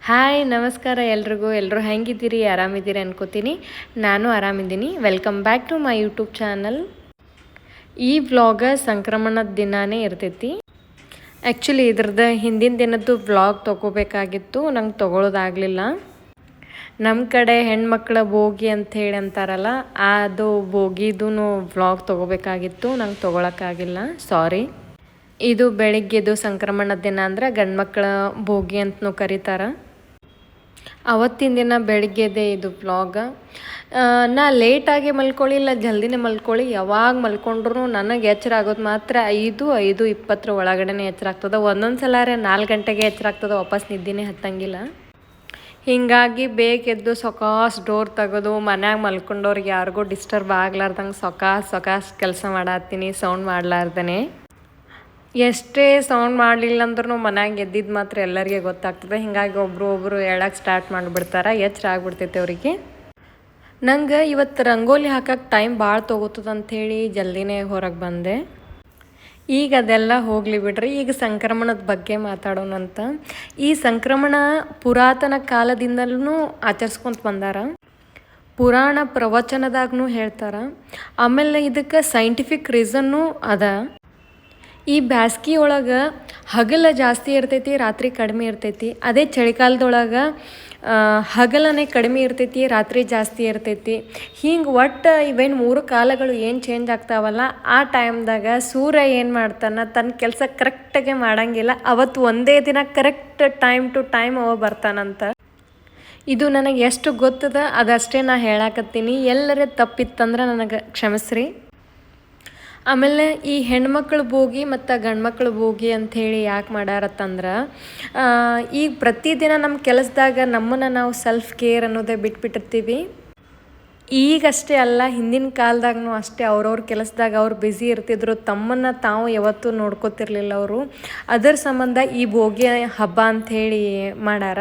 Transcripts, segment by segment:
Hi ನಮಸ್ಕಾರ ಎಲ್ರಿಗೂ. ಎಲ್ಲರೂ ಹೆಂಗಿದ್ದೀರಿ? ಆರಾಮಿದ್ದೀರಿ ಅನ್ಕೋತೀನಿ. ನಾನು ಆರಾಮಿದ್ದೀನಿ. Welcome back to my YouTube channel. ಈ ವ್ಲಾಗ ಸಂಕ್ರಮಣದ ದಿನಾನೇ ಇರ್ತೈತಿ. ಆ್ಯಕ್ಚುಲಿ ಇದ್ರದ್ದು ಹಿಂದಿನ ದಿನದ್ದು ವ್ಲಾಗ್ ತೊಗೋಬೇಕಾಗಿತ್ತು, ನಂಗೆ ತೊಗೊಳೋದಾಗಲಿಲ್ಲ. ನಮ್ಮ ಕಡೆ ಹೆಣ್ಮಕ್ಳ ಬೋಗಿ ಅಂತ ಹೇಳಿ ಅಂತಾರಲ್ಲ, ಅದು ಬೋಗಿದೂ ವ್ಲಾಗ್ ತೊಗೋಬೇಕಾಗಿತ್ತು, ನಂಗೆ ತೊಗೊಳಕ್ಕಾಗಿಲ್ಲ, ಸಾರಿ. ಇದು ಬೆಳಿಗ್ಗೆದು ಸಂಕ್ರಮಣದ ದಿನ ಅಂದ್ರೆ ಗಂಡ್ಮಕ್ಳ ಬೋಗಿ ಅಂತನೂ ಕರೀತಾರೆ. ಅವತ್ತಿನ ದಿನ ಬೆಳಿಗ್ಗೆದೆ ಇದು ವ್ಲಾಗ. ನಾ ಲೇಟಾಗಿ ಮಲ್ಕೊಳ್ಳಿಲ್ಲ, ಜಲ್ದಿನೇ ಮಲ್ಕೊಳ್ಳಿ, ಯಾವಾಗ ಮಲ್ಕೊಂಡ್ರು ನನಗೆ ಎಚ್ಚರ ಆಗೋದು ಮಾತ್ರ 5:20 ಒಳಗಡೆ ಎಚ್ಚರ ಆಗ್ತದೆ. ಒಂದೊಂದು ಸಲ 4 ಗಂಟೆಗೆ ಎಚ್ಚರ ಆಗ್ತದೆ, ವಾಪಸ್ ನಿದ್ದಿನೇ ಹತ್ತಂಗಿಲ್ಲ. ಹೀಗಾಗಿ ಬೇಗ ಎದ್ದು ಸೊಕಾಸ್ ಡೋರ್ ತೆಗೆದು ಮನ್ಯಾಗ ಮಲ್ಕೊಂಡವ್ರಿಗೆ ಯಾರಿಗೂ ಡಿಸ್ಟರ್ಬ್ ಆಗ್ಲಾರ್ದಂಗೆ ಸೊಕಾಸ್ ಕೆಲಸ ಮಾಡತ್ತೀನಿ, ಸೌಂಡ್ ಮಾಡ್ಲಾರ್ದೇ. ಎಷ್ಟೇ ಸೌಂಡ್ ಮಾಡಲಿಲ್ಲ ಅಂದ್ರೂ ಮನ್ಯಾಗ ಎದ್ದಿದ್ದು ಮಾತ್ರ ಎಲ್ಲರಿಗೆ ಗೊತ್ತಾಗ್ತದೆ. ಹೀಗಾಗಿ ಒಬ್ಬರು ಹೇಳಕ್ಕೆ ಸ್ಟಾರ್ಟ್ ಮಾಡಿಬಿಡ್ತಾರೆ, ಎಚ್ಚರ ಆಗ್ಬಿಡ್ತೈತೆ ಅವರಿಗೆ. ನಂಗೆ ಇವತ್ತು ರಂಗೋಲಿ ಹಾಕಕ್ಕೆ ಟೈಮ್ ಭಾಳ ತೊಗೋತದೆ ಅಂಥೇಳಿ ಜಲ್ದಿನೇ ಹೊರಗೆ ಬಂದೆ. ಈಗ ಅದೆಲ್ಲ ಹೋಗಲಿ ಬಿಡ್ರಿ, ಈಗ ಸಂಕ್ರಮಣದ ಬಗ್ಗೆ ಮಾತಾಡೋಣಂತ. ಈ ಸಂಕ್ರಮಣ ಪುರಾತನ ಕಾಲದಿಂದಲೂ ಆಚರಿಸ್ಕೊಂತ ಬಂದಾರ. ಪುರಾಣ ಪ್ರವಚನದಾಗೂ ಹೇಳ್ತಾರೆ. ಆಮೇಲೆ ಇದಕ್ಕೆ ಸೈಂಟಿಫಿಕ್ ರೀಸನ್ನೂ ಅದ. ಈ ಬ್ಯಾಸ್ಗೆ ಒಳಗೆ ಹಗಲ ಜಾಸ್ತಿ ಇರ್ತೈತಿ, ರಾತ್ರಿ ಕಡಿಮೆ ಇರ್ತೈತಿ. ಅದೇ ಚಳಿಗಾಲದೊಳಗೆ ಹಗಲನೇ ಕಡಿಮೆ ಇರ್ತೈತಿ, ರಾತ್ರಿ ಜಾಸ್ತಿ ಇರ್ತೈತಿ. ಹಿಂಗೆ ಒಟ್ಟು ಇವೇನು 3 ಕಾಲಗಳು ಏನು ಚೇಂಜ್ ಆಗ್ತಾವಲ್ಲ, ಆ ಟೈಮ್ದಾಗ ಸೂರ್ಯ ಏನು ಮಾಡ್ತಾನೆ, ತನ್ನ ಕೆಲಸ ಕರೆಕ್ಟಾಗೆ ಮಾಡಂಗಿಲ್ಲ. ಅವತ್ತು ಒಂದೇ ದಿನ ಕರೆಕ್ಟ್ ಟೈಮ್ ಟು ಟೈಮ್ ಅವ ಬರ್ತಾನಂತ. ಇದು ನನಗೆ ಎಷ್ಟು ಗೊತ್ತದ ಅದಷ್ಟೇ ನಾ ಹೇಳಾಕತ್ತೀನಿ. ಎಲ್ಲರೇ ತಪ್ಪಿತ್ತಂದ್ರೆ ನನಗೆ ಕ್ಷಮಿಸ್ರಿ. ಆಮೇಲೆ ಈ ಹೆಣ್ಮಕ್ಳು ಬೋಗಿ ಮತ್ತು ಗಂಡ್ಮಕ್ಳು ಬೋಗಿ ಅಂಥೇಳಿ ಯಾಕೆ ಮಾಡ್ಯಾರತ್ತಂದ್ರೆ, ಈಗ ಪ್ರತಿದಿನ ನಮ್ಮ ಕೆಲಸದಾಗ ನಮ್ಮನ್ನು ನಾವು ಸೆಲ್ಫ್ ಕೇರ್ ಅನ್ನೋದೇ ಬಿಟ್ಬಿಟ್ಟಿರ್ತೀವಿ. ಈಗಷ್ಟೇ ಅಲ್ಲ, ಹಿಂದಿನ ಕಾಲದಾಗೂ ಅಷ್ಟೇ ಅವ್ರವ್ರ ಕೆಲಸದಾಗ ಅವ್ರು ಬ್ಯುಸಿ ಇರ್ತಿದ್ರು, ತಮ್ಮನ್ನು ತಾವು ಯಾವತ್ತೂ ನೋಡ್ಕೋತಿರ್ಲಿಲ್ಲ ಅವರು. ಅದರ ಸಂಬಂಧ ಈ ಬೋಗಿ ಹಬ್ಬ ಅಂಥೇಳಿ ಮಾಡ್ಯಾರ.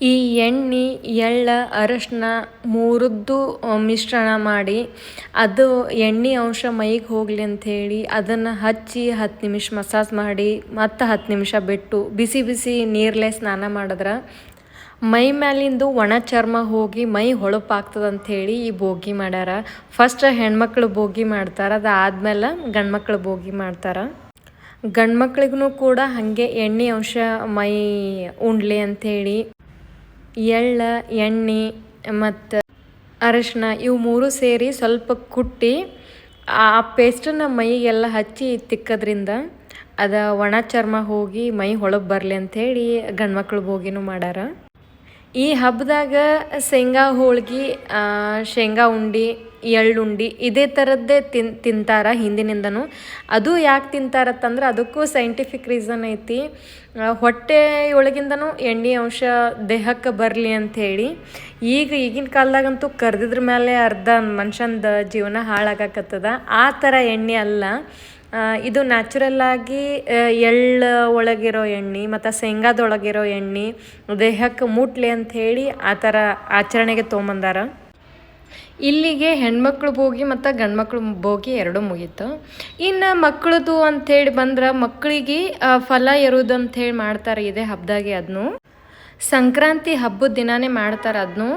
ಈ ಎಣ್ಣೆ, ಎಳ್ಳು, ಅರಶಿನ ಮೂರದ್ದು ಮಿಶ್ರಣ ಮಾಡಿ, ಅದು ಎಣ್ಣೆ ಅಂಶ ಮೈಗೆ ಹೋಗಲಿ ಅಂಥೇಳಿ ಅದನ್ನು ಹಚ್ಚಿ 10 ನಿಮಿಷ ಮಸಾಜ್ ಮಾಡಿ ಮತ್ತು 10 ನಿಮಿಷ ಬಿಟ್ಟು ಬಿಸಿ ನೀರಲ್ಲೇ ಸ್ನಾನ ಮಾಡಿದ್ರೆ ಮೈ ಮ್ಯಾಲಿಂದು ಒಣ ಚರ್ಮ ಹೋಗಿ ಮೈ ಹೊಳಪಾಗ್ತದಂಥೇಳಿ ಈ ಬೋಗಿ ಮಾಡ್ಯಾರ. ಫಸ್ಟ್ ಹೆಣ್ಮಕ್ಳು ಬೋಗಿ ಮಾಡ್ತಾರೆ, ಅದಾದ್ಮೇಲೆ ಗಂಡ್ಮಕ್ಳು ಬೋಗಿ ಮಾಡ್ತಾರೆ. ಗಂಡ್ಮಕ್ಳಿಗೂ ಕೂಡ ಹಾಗೆ ಎಣ್ಣೆ ಅಂಶ ಮೈ ಉಣ್ಲಿ ಅಂಥೇಳಿ ಎಳ್ಳು, ಎಣ್ಣೆ ಮತ್ತು ಅರಶಿನ ಇವು 3 ಸೇರಿ ಸ್ವಲ್ಪ ಕುಟ್ಟಿ ಆ ಪೇಸ್ಟನ್ನು ಮೈಗೆಲ್ಲ ಹಚ್ಚಿ ತಿಕ್ಕೋದ್ರಿಂದ ಅದು ಒಣ ಚರ್ಮ ಹೋಗಿ ಮೈ ಹೊಳಪು ಬರಲಿ ಅಂಥೇಳಿ ಗಂಡ್ಮಕ್ಳು ಬೋಗಿನೂ ಮಾಡ್ಯಾರ. ಈ ಹಬ್ಬದಾಗ ಶೇಂಗಾ ಹೋಳ್ಗೆ, ಶೇಂಗಾ ಉಂಡೆ, ಎಳ್ಳುಂಡೆ ಇದೇ ಥರದ್ದೇ ತಿಂತಾರೆ ಹಿಂದಿನಿಂದನೂ. ಅದು ಯಾಕೆ ತಿಂತಾರತ್ತಂದ್ರೆ ಅದಕ್ಕೂ ಸೈಂಟಿಫಿಕ್ ರೀಸನ್ ಐತಿ. ಹೊಟ್ಟೆಯೊಳಗಿಂದನೂ ಎಣ್ಣೆ ಅಂಶ ದೇಹಕ್ಕೆ ಬರಲಿ ಅಂಥೇಳಿ. ಈಗಿನ ಕಾಲದಾಗಂತೂ ಕರ್ದಿದ್ರ ಮೇಲೆ ಅರ್ಧ ಮನುಷ್ಯಂದ ಜೀವನ ಹಾಳಾಗಕತ್ತದ. ಆ ಥರ ಎಣ್ಣೆ ಅಲ್ಲ ಇದು. ನ್ಯಾಚುರಲ್ಲಾಗಿ ಎಳ್ಳು ಒಳಗಿರೋ ಎಣ್ಣೆ ಮತ್ತು ಶೇಂಗಾದೊಳಗಿರೋ ಎಣ್ಣೆ ದೇಹಕ್ಕೆ ಮುಟ್ಲಿ ಅಂಥೇಳಿ ಆ ಥರ ಆಚರಣೆಗೆ ತೊಗೊಂಬಂದಾರ. ಇಲ್ಲಿಗೆ ಹೆಣ್ಮಕ್ಳು ಬೋಗಿ ಮತ್ತು ಗಂಡ್ಮಕ್ಳು ಬೋಗಿ ಎರಡೂ ಮುಗೀತು. ಇನ್ನು ಮಕ್ಕಳದು ಅಂಥೇಳಿ ಬಂದ್ರೆ ಮಕ್ಕಳಿಗೆ ಫಲ ಎರುವುದು ಅಂಥೇಳಿ ಮಾಡ್ತಾರೆ ಇದೇ ಹಬ್ಬದಾಗೆ. ಅದನ್ನು ಸಂಕ್ರಾಂತಿ ಹಬ್ಬದ ದಿನಾನೇ ಮಾಡ್ತಾರೆ. ಅದನ್ನು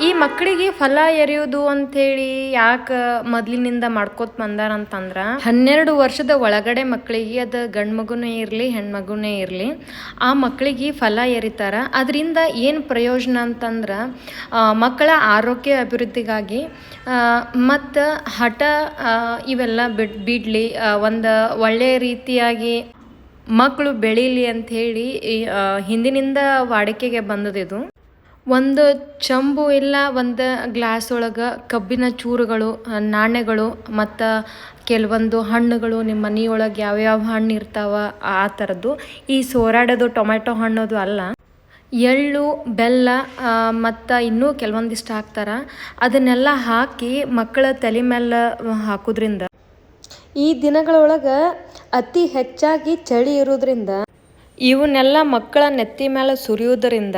ಈ ಮಕ್ಕಳಿಗೆ ಫಲ ಎರೆಯೋದು ಅಂಥೇಳಿ ಯಾಕೆ ಮೊದಲಿನಿಂದ ಮಾಡ್ಕೋತ ಬಂದಾರಂತಂದ್ರೆ, 12 ವರ್ಷದ ಒಳಗಡೆ ಮಕ್ಕಳಿಗೆ, ಅದು ಗಂಡು ಮಗುನೇ ಇರಲಿ ಹೆಣ್ಮಗುನೇ ಇರಲಿ, ಆ ಮಕ್ಕಳಿಗೆ ಫಲ ಎರಿತಾರೆ. ಅದರಿಂದ ಏನು ಪ್ರಯೋಜನ ಅಂತಂದ್ರೆ ಮಕ್ಕಳ ಆರೋಗ್ಯ ಅಭಿವೃದ್ಧಿಗಾಗಿ ಮತ್ತು ಹಠ ಇವೆಲ್ಲ ಬಿಡಲಿ, ಒಂದು ಒಳ್ಳೆಯ ರೀತಿಯಾಗಿ ಮಕ್ಕಳು ಬೆಳೀಲಿ ಅಂಥೇಳಿ ಹಿಂದಿನಿಂದ ವಾಡಿಕೆಗೆ ಬಂದದಿದು. ಒಂದು ಚಂಬು ಇಲ್ಲ ಒಂದು ಗ್ಲಾಸ್ ಒಳಗೆ ಕಬ್ಬಿನ ಚೂರುಗಳು, ನಾಣ್ಯಗಳು ಮತ್ತು ಕೆಲವೊಂದು ಹಣ್ಣುಗಳು, ನಿಮ್ಮ ಮನೆಯೊಳಗೆ ಯಾವ್ಯಾವ ಹಣ್ಣು ಇರ್ತಾವ ಆ ಥರದ್ದು. ಈ ಸೋರಾಡೋದು ಟೊಮೆಟೊ ಹಣ್ಣೋದು ಅಲ್ಲ, ಎಳ್ಳು, ಬೆಲ್ಲ ಮತ್ತು ಇನ್ನೂ ಕೆಲವೊಂದಿಷ್ಟು ಹಾಕ್ತಾರೆ. ಅದನ್ನೆಲ್ಲ ಹಾಕಿ ಮಕ್ಕಳ ತಲೆ ಮೇಲೆ ಹಾಕೋದ್ರಿಂದ ಈ ದಿನಗಳೊಳಗೆ ಅತಿ ಹೆಚ್ಚಾಗಿ ಚಳಿ ಇರೋದ್ರಿಂದ ಇವನ್ನೆಲ್ಲ ಮಕ್ಕಳ ನೆತ್ತಿ ಮೇಲೆ ಸುರಿಯೋದರಿಂದ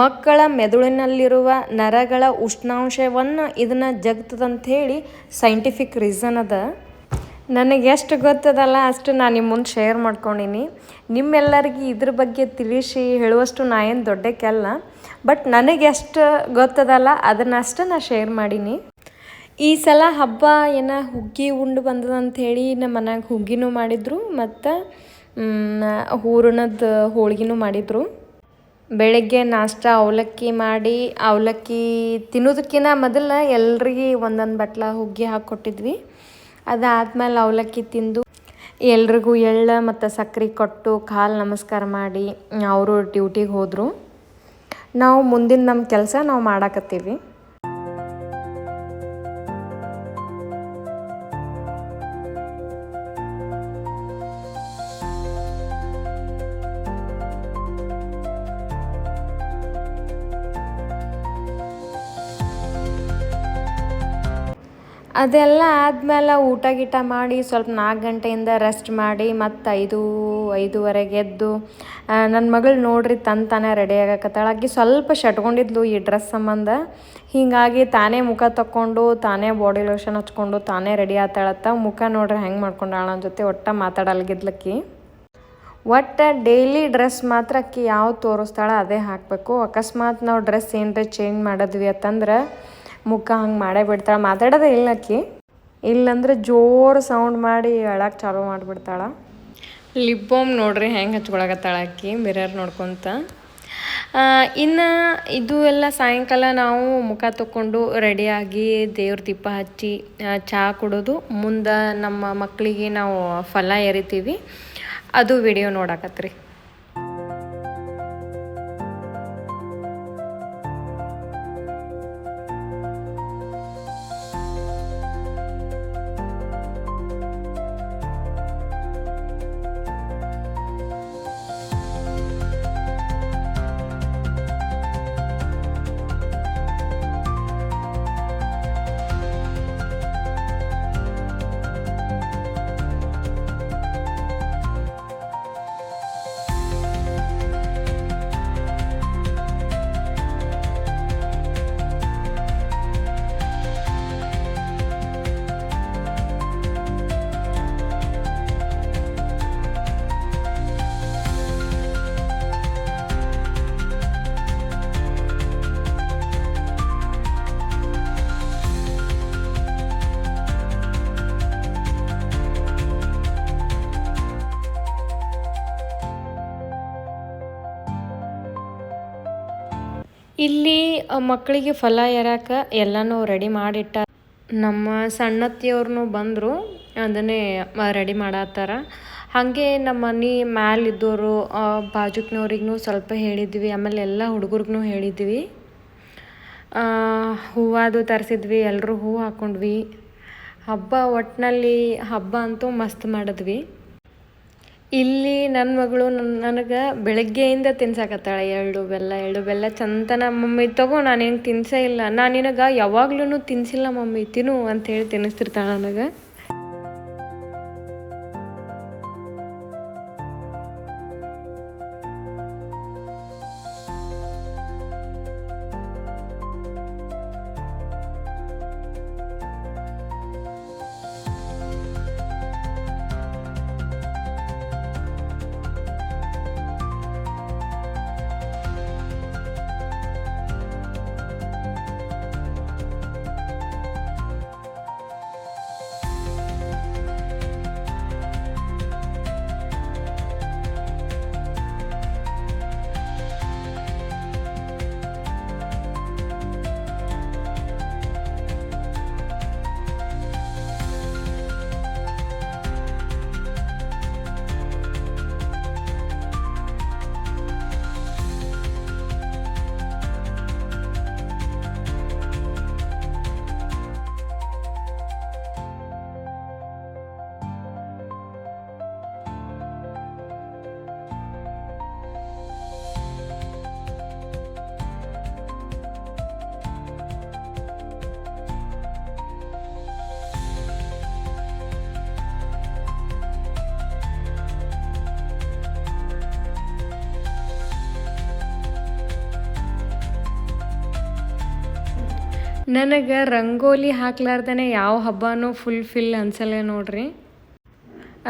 ಮಕ್ಕಳ ಮೆದುಳಿನಲ್ಲಿರುವ ನರಗಳ ಉಷ್ಣಾಂಶವನ್ನು ಇದನ್ನು ಜಗ್ತದಂಥೇಳಿ ಸೈಂಟಿಫಿಕ್ ರೀಸನ್ ಅದ. ನನಗೆ ಎಷ್ಟು ಗೊತ್ತದಲ್ಲ ಅಷ್ಟು ನಾನು ನಿಮ್ಮ ಮುಂದೆ ಶೇರ್ ಮಾಡ್ಕೊಂಡೀನಿ. ನಿಮ್ಮೆಲ್ಲರಿಗೆ ಇದ್ರ ಬಗ್ಗೆ ತಿಳಿಸಿ ಹೇಳುವಷ್ಟು ನಾ ಏನು ದೊಡ್ಡಕ್ಕೆಲ್ಲ, ಬಟ್ ನನಗೆ ಎಷ್ಟು ಗೊತ್ತದಲ್ಲ ಅದನ್ನಷ್ಟು ನಾನು ಶೇರ್ ಮಾಡೀನಿ. ಈ ಸಲ ಹಬ್ಬ ಏನೋ ಹುಗ್ಗಿ ಉಂಡು ಬಂದದಂಥೇಳಿ ನಮ್ಮ ಮನ್ಯಾಗ ಹುಗ್ಗಿನೂ ಮಾಡಿದರು ಮತ್ತು ಹೂರಣದ ಹೋಳ್ಗಿನೂ ಮಾಡಿದರು. ಬೆಳಗ್ಗೆ ನಾಷ್ಟ ಅವಲಕ್ಕಿ ಮಾಡಿ, ಅವಲಕ್ಕಿ ತಿನ್ನೋದಕ್ಕಿಂತ ಮೊದಲು ಎಲ್ರಿಗೆ ಒಂದೊಂದು ಬಟ್ಲ ಹುಗ್ಗಿ ಹಾಕ್ಕೊಟ್ಟಿದ್ವಿ. ಅದಾದ್ಮೇಲೆ ಅವಲಕ್ಕಿ ತಿಂದು ಎಲ್ರಿಗೂ ಎಳ್ಳು ಮತ್ತು ಸಕ್ಕರೆ ಕೊಟ್ಟು ಕಾಲು ನಮಸ್ಕಾರ ಮಾಡಿ ಅವರು ಡ್ಯೂಟಿಗೆ ಹೋದರು. ನಾವು ಮುಂದಿನ ನಮ್ಮ ಕೆಲಸ ನಾವು ಮಾಡಾಕತ್ತೀವಿ. ಅದೆಲ್ಲ ಆದಮೇಲೆ ಊಟ ಗೀಟ ಮಾಡಿ ಸ್ವಲ್ಪ 4 ಗಂಟೆಯಿಂದ ರೆಸ್ಟ್ ಮಾಡಿ ಮತ್ತು 5:05 ಎದ್ದು ನನ್ನ ಮಗಳು ನೋಡ್ರಿ ತಾನೇ ರೆಡಿ ಆಗಕತ್ತಾಳ. ಆಕಿ ಸ್ವಲ್ಪ ಶಟ್ಕೊಂಡಿದ್ಲು ಈ ಡ್ರೆಸ್ ಸಂಬಂಧ. ಹೀಗಾಗಿ ತಾನೇ ಮುಖ ತಕ್ಕೊಂಡು ತಾನೇ ಬಾಡಿ ಲೋಷನ್ ಹಚ್ಕೊಂಡು ತಾನೇ ರೆಡಿ ಆತಾಳತ್ತ. ಮುಖ ನೋಡ್ರಿ ಹೆಂಗೆ ಮಾಡ್ಕೊಂಡಾಳ ನನ್ನ ಜೊತೆ ಒಟ್ಟು ಮಾತಾಡಲ್ಗಿದ್ಲಕ್ಕಿ. ಒಟ್ಟು ಡೈಲಿ ಡ್ರೆಸ್ ಮಾತ್ರ ಅಕ್ಕಿ ಯಾವ್ದು ತೋರಿಸ್ತಾಳ ಅದೇ ಹಾಕಬೇಕು. ಅಕಸ್ಮಾತ್ ನಾವು ಡ್ರೆಸ್ ಏನರ ಚೇಂಜ್ ಮಾಡಿದ್ವಿ ಅಂತಂದ್ರೆ ಮುಖ ಹಂಗೆ ಮಾಡೇ ಬಿಡ್ತಾಳೆ. ಮಾತಾಡೋದೇ ಇಲ್ಲ ಅಕ್ಕಿ. ಇಲ್ಲಂದ್ರೆ ಜೋರು ಸೌಂಡ್ ಮಾಡಿ ಅಳಕ್ಕೆ ಚಾಲೂ ಮಾಡಿಬಿಡ್ತಾಳೆ. ಲಿಪ್ ಬಾಮ್ ನೋಡ್ರಿ ಹೆಂಗೆ ಹಚ್ಕೊಳಕತ್ತಾಳ ಅಕ್ಕಿ ಮಿರರ್ ನೋಡ್ಕೊತ. ಇನ್ನು ಇದು ಎಲ್ಲ ಸಾಯಂಕಾಲ ನಾವು ಮುಖ ತಕ್ಕೊಂಡು ರೆಡಿಯಾಗಿ ದೇವ್ರ ದೀಪ ಹಚ್ಚಿ ಚಹಾ ಕುಡೋದು. ಮುಂದೆ ನಮ್ಮ ಮಕ್ಕಳಿಗೆ ನಾವು ಫಲ ಎರಿತೀವಿ, ಅದು ವಿಡಿಯೋ ನೋಡಾಕತ್ರಿ. ಇಲ್ಲಿ ಮಕ್ಕಳಿಗೆ ಫಲ ಎರಾಕ ಎಲ್ಲನೂ ರೆಡಿ ಮಾಡಿಟ್ಟ. ನಮ್ಮ ಸಣ್ಣತ್ತಿಯವ್ರನ್ನೂ ಬಂದರು, ಅದನ್ನೇ ರೆಡಿ ಮಾಡತ್ತಾರ. ಹಾಗೆ ನಮ್ಮ ಮನೆ ಮ್ಯಾಲಿದ್ದವರು ಬಾಜುಕ್ನವ್ರಿಗೂ ಸ್ವಲ್ಪ ಹೇಳಿದ್ವಿ. ಆಮೇಲೆ ಎಲ್ಲ ಹುಡುಗರಿಗೂ ಹೇಳಿದ್ವಿ. ಹೂವದು ತರಿಸಿದ್ವಿ, ಎಲ್ಲರೂ ಹೂವು ಹಾಕ್ಕೊಂಡ್ವಿ. ಹಬ್ಬ ಒಟ್ಟಿನಲ್ಲಿ ಹಬ್ಬ ಅಂತೂ ಮಸ್ತ್ ಮಾಡಿದ್ವಿ. ಇಲ್ಲಿ ನನ್ನ ಮಗಳು ನನಗೆ ಬೆಳಗ್ಗೆಯಿಂದ ತಿನ್ಸಾಕತ್ತಾಳೆ ಎಳ್ಳು ಬೆಲ್ಲ ಚಂತನ. ಮಮ್ಮಿ ತಗೋ, ನಾನೇನು ತಿನ್ಸೇ ಇಲ್ಲ, ನಾನು ನಿನಗೆ ಯಾವಾಗ್ಲೂ ತಿನ್ಸಿಲ್ಲ ಮಮ್ಮಿ, ತಿನ್ನು ಅಂಥೇಳಿ ತಿನ್ನಿಸ್ತಿರ್ತಾಳೆ ನನಗೆ. ನನಗೆ ರಂಗೋಲಿ ಹಾಕ್ಲಾರ್ದೇ ಯಾವ ಹಬ್ಬನೂ ಫುಲ್ಫಿಲ್ ಅನ್ಸಲ್ಲ ನೋಡ್ರಿ.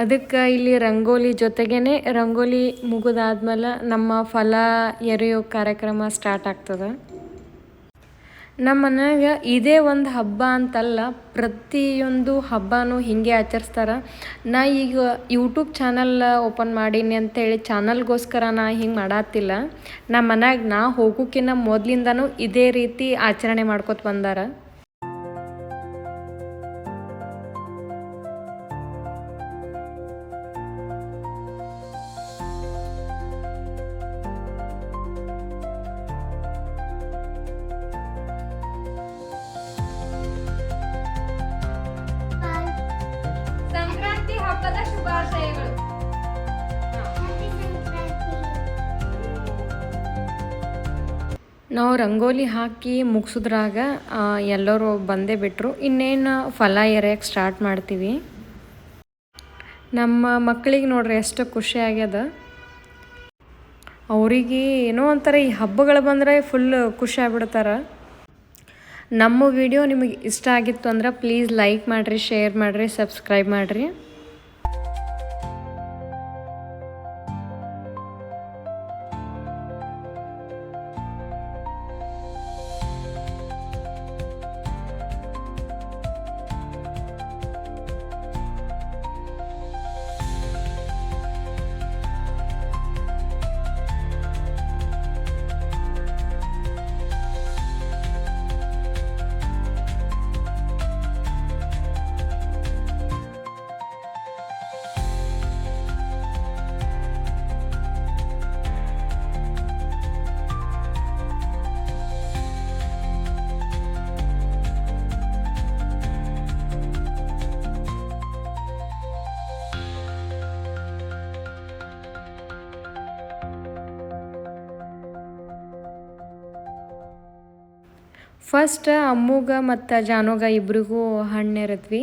ಅದಕ್ಕೆ ಇಲ್ಲಿ ರಂಗೋಲಿ ಜೊತೆಗೇ ರಂಗೋಲಿ ಮುಗಿದಾದ್ಮೇಲೆ ನಮ್ಮ ಫಲ ಎರೆಯೋ ಕಾರ್ಯಕ್ರಮ ಸ್ಟಾರ್ಟ್ ಆಗ್ತದೆ. ನಮ್ಮ ಮನ್ಯಾಗ ಇದೇ ಒಂದು ಹಬ್ಬ ಅಂತಲ್ಲ, ಪ್ರತಿಯೊಂದು ಹಬ್ಬನೂ ಹೀಗೆ ಆಚರಿಸ್ತಾರೆ. ನಾ ಈಗ ಯೂಟ್ಯೂಬ್ ಚಾನಲ್ ಓಪನ್ ಮಾಡೀನಿ ಅಂತೇಳಿ ಚಾನಲ್ಗೋಸ್ಕರ ನಾ ಹಿಂಗೆ ಮಾಡತ್ತಿಲ್ಲ. ನಮ್ಮ ಮನ್ಯಾಗ ನಾ ಹೋಗೋಕ್ಕಿಂತ ಮೊದಲಿಂದನೂ ಇದೇ ರೀತಿ ಆಚರಣೆ ಮಾಡ್ಕೊತ ಬಂದಾರ. ಸಂಕ್ರಾಂತಿ ಹಬ್ಬದ ಶುಭಾಶಯಗಳು. ನಾವು ರಂಗೋಲಿ ಹಾಕಿ ಮುಗಿಸಿದ್ರಾಗ ಎಲ್ಲರೂ ಬಂದೇ ಬಿಟ್ಟರು. ಇನ್ನೇನು ಫಲ ಎರೆಯಕ್ಕೆ ಸ್ಟಾರ್ಟ್ ಮಾಡ್ತೀವಿ. ನಮ್ಮ ಮಕ್ಕಳಿಗೆ ನೋಡ್ರಿ ಎಷ್ಟು ಖುಷಿ ಆಗ್ಯದ. ಅವರಿಗೆ ಏನೋ ಒಂಥರ ಈ ಹಬ್ಬಗಳು ಬಂದರೆ ಫುಲ್ ಖುಷಿ ಆಗ್ಬಿಡ್ತಾರೆ. ನಮ್ಮ ವಿಡಿಯೋ ನಿಮಗೆ ಇಷ್ಟ ಆಗಿತ್ತು ಅಂದ್ರೆ ಪ್ಲೀಸ್ ಲೈಕ್ ಮಾಡಿರಿ, ಶೇರ್ ಮಾಡಿರಿ, ಸಬ್ಸ್ಕ್ರೈಬ್ ಮಾಡಿರಿ. ಫಸ್ಟ್ ಅಮ್ಮುಗೆ ಮತ್ತು ಜಾನುಗೆ ಇಬ್ರಿಗೂ ಹಣ್ಣು ಎರೆದ್ವಿ.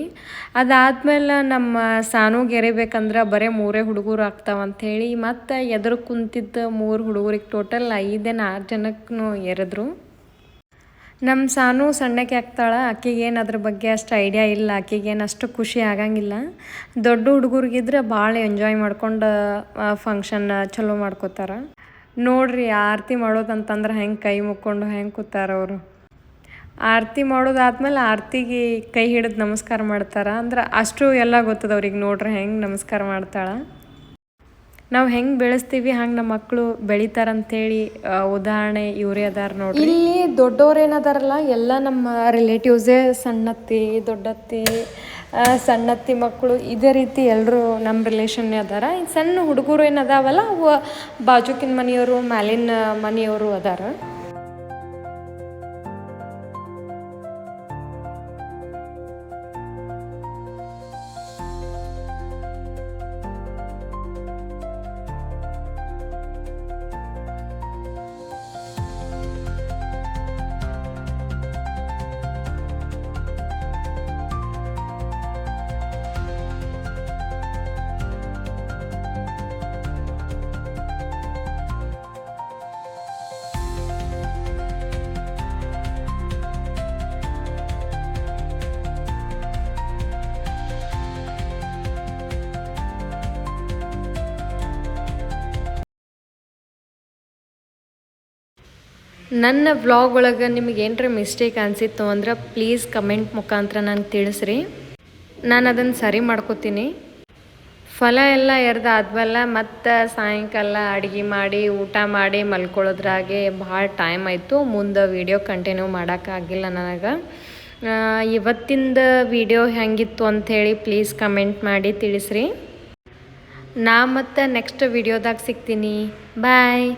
ಅದಾದ್ಮೇಲೆ ನಮ್ಮ ಸಾನುಗೆ ಎರಿಬೇಕಂದ್ರೆ ಬರೀ 3 ಹುಡುಗರು ಆಗ್ತಾವಂಥೇಳಿ ಮತ್ತು ಎದುರು ಕುಂತಿದ್ದ 3 ಹುಡುಗರಿಗೆ ಟೋಟಲ್ 5-6 ಜನಕ್ಕೂ ಎರೆದ್ರು. ನಮ್ಮ ಸಾನು ಸಣ್ಣಕ್ಕೆ ಆಗ್ತಾಳೆ. ಆಕೆಗೇನು ಅದ್ರ ಬಗ್ಗೆ ಅಷ್ಟು ಐಡಿಯಾ ಇಲ್ಲ, ಆಕೆಗೇನು ಅಷ್ಟು ಖುಷಿ ಆಗಂಗಿಲ್ಲ. ದೊಡ್ಡ ಹುಡುಗರಿಗಿದ್ರೆ ಭಾಳ ಎಂಜಾಯ್ ಮಾಡ್ಕೊಂಡು ಫಂಕ್ಷನ್ ಚಲೋ ಮಾಡ್ಕೋತಾರೆ. ನೋಡ್ರಿ ಆರತಿ ಮಾಡೋದಂತಂದ್ರೆ ಹೆಂಗೆ ಕೈ ಮುಕ್ಕೊಂಡು ಹೆಂಗೆ ಕೂತಾರ ಅವರು. ಆರತಿ ಮಾಡೋದಾದ್ಮೇಲೆ ಆರತಿಗೆ ಕೈ ಹಿಡಿದು ನಮಸ್ಕಾರ ಮಾಡ್ತಾರೆ. ಅಂದ್ರೆ ಅಷ್ಟು ಎಲ್ಲ ಗೊತ್ತದ ಅವ್ರಿಗೆ. ನೋಡ್ರಿ ಹೆಂಗೆ ನಮಸ್ಕಾರ ಮಾಡ್ತಾಳೆ. ನಾವು ಹೆಂಗೆ ಬೆಳೆಸ್ತೀವಿ ಹಂಗೆ ನಮ್ಮ ಮಕ್ಕಳು ಬೆಳಿತಾರಂಥೇಳಿ ಉದಾಹರಣೆ ಇವರೇ ಅದಾರ ನೋಡ್ರಿ. ಇಲ್ಲಿ ದೊಡ್ಡವ್ರು ಏನದಾರಲ್ಲ ಎಲ್ಲ ನಮ್ಮ ರಿಲೇಟಿವ್ಸೇ, ಸಣ್ಣತ್ತಿ, ದೊಡ್ಡತ್ತಿ, ಸಣ್ಣತ್ತಿ ಮಕ್ಕಳು, ಇದೇ ರೀತಿ ಎಲ್ಲರೂ ನಮ್ಮ ರಿಲೇಷನ್ನೇ ಅದಾರ. ಈ ಸಣ್ಣ ಹುಡುಗರು ಏನದಾವಲ್ಲ ಅವು ಬಾಜುಕಿನ ಮನೆಯವರು, ಮ್ಯಾಲಿನ ಮನೆಯವರು ಅದಾರ. ನನ್ನ ವ್ಲಾಗ್ ಒಳಗೆ ನಿಮಗೆ ಏನರ ಮಿಸ್ಟೇಕ್ ಅನಿಸಿತ್ತು ಅಂದ್ರೆ ಪ್ಲೀಸ್ ಕಮೆಂಟ್ ಮುಖಾಂತರ ನಂಗೆ ತಿಳಿಸ್ರಿ. ನಾನು ಅದನ್ನು ಸರಿ ಮಾಡ್ಕೋತೀನಿ. ಫಲ ಎಲ್ಲ ಎರೆದಾದ್ಮೇಲೆ ಮತ್ತು ಸಾಯಂಕಾಲ ಅಡುಗೆ ಮಾಡಿ ಊಟ ಮಾಡಿ ಮಲ್ಕೊಳ್ಳೋದ್ರಾಗೆ ಭಾಳ ಟೈಮ್ ಆಯಿತು. ಮುಂದೆ ವೀಡಿಯೋ ಕಂಟಿನ್ಯೂ ಮಾಡೋಕ್ಕಾಗಿಲ್ಲ ನನಗೆ. ಇವತ್ತಿಂದ ವೀಡಿಯೋ ಹೆಂಗಿತ್ತು ಅಂಥೇಳಿ ಪ್ಲೀಸ್ ಕಮೆಂಟ್ ಮಾಡಿ ತಿಳಿಸ್ರಿ. ನಾ ಮತ್ತು ನೆಕ್ಸ್ಟ್ ವೀಡಿಯೋದಾಗ ಸಿಗ್ತೀನಿ. ಬಾಯ್.